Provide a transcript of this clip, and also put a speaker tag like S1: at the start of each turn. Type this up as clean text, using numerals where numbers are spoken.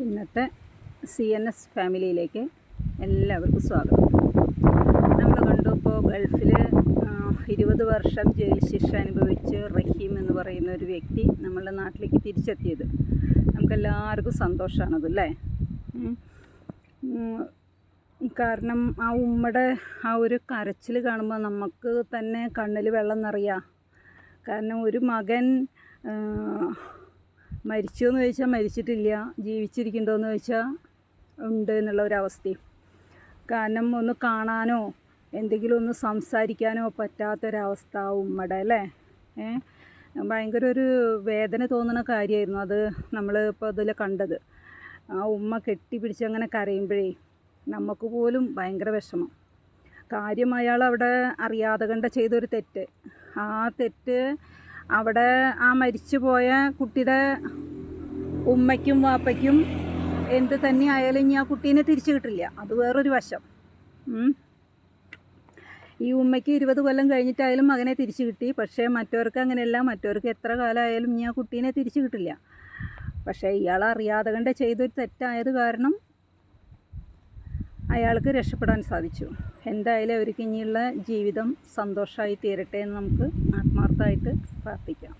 S1: ഇന്നത്തെ CNS ഫാമിലിയിലേക്ക് എല്ലാവർക്കും സ്വാഗതം. നമ്മൾ കണ്ടു, ഇപ്പോൾ ഗൾഫിൽ 20 വർഷം ജയിൽ ശിക്ഷ അനുഭവിച്ച് റഹീം എന്ന് പറയുന്ന ഒരു വ്യക്തി നമ്മളുടെ നാട്ടിലേക്ക് തിരിച്ചെത്തിയത് നമുക്കെല്ലാവർക്കും സന്തോഷമാണതല്ലേ. കാരണം ആ ഉമ്മയുടെ ആ ഒരു കരച്ചിൽ കാണുമ്പോൾ നമുക്ക് തന്നെ കണ്ണിൽ വെള്ളം നിറയുക. കാരണം ഒരു മകൻ മരിച്ചു എന്ന് ചോദിച്ചാൽ മരിച്ചിട്ടില്ല, ജീവിച്ചിരിക്കുന്നുണ്ടോയെന്ന് ചോദിച്ചാൽ ഉണ്ട് എന്നുള്ള ഒരവസ്ഥയും. കാരണം ഒന്ന് കാണാനോ എന്തെങ്കിലും ഒന്ന് സംസാരിക്കാനോ പറ്റാത്തൊരവസ്ഥ ഉമ്മയുടെ അല്ലേ. ഭയങ്കര ഒരു വേദന തോന്നുന്ന കാര്യമായിരുന്നു അത്. നമ്മൾ ഇപ്പോൾ അതിൽ കണ്ടത് ആ ഉമ്മ കെട്ടിപ്പിടിച്ച് അങ്ങനെ കരയുമ്പോഴേ നമുക്ക് പോലും ഭയങ്കര വിഷമം. കാര്യം അയാൾ അവിടെ അറിയാതെ കണ്ട ചെയ്തൊരു തെറ്റ്, ആ തെറ്റ് അവിടെ ആ മരിച്ചു പോയ കുട്ടിയുടെ ഉമ്മയ്ക്കും വാപ്പയ്ക്കും എന്ത് തന്നെ ആയാലും ഇനി ആ കുട്ടീനെ തിരിച്ചു കിട്ടില്ല. അത് വേറൊരു വശം. ഈ ഉമ്മയ്ക്ക് 20 കൊല്ലം കഴിഞ്ഞിട്ടായാലും മകനെ തിരിച്ചു കിട്ടി. പക്ഷേ മറ്റവർക്ക് അങ്ങനെയല്ല. മറ്റവർക്ക് എത്ര കാലമായാലും ഇനി ആ കുട്ടീനെ തിരിച്ചു കിട്ടില്ല. പക്ഷേ ഇയാൾ അറിയാതെ കണ്ട് ചെയ്തൊരു തെറ്റായത് കാരണം അയാൾക്ക് രക്ഷപ്പെടാൻ സാധിച്ചു. എന്തായാലും അവർക്ക് ഇനിയുള്ള ജീവിതം സന്തോഷമായി തീരട്ടെ എന്ന് നമുക്ക് ആത്മാർത്ഥമായിട്ട് പ്രാർത്ഥിക്കാം.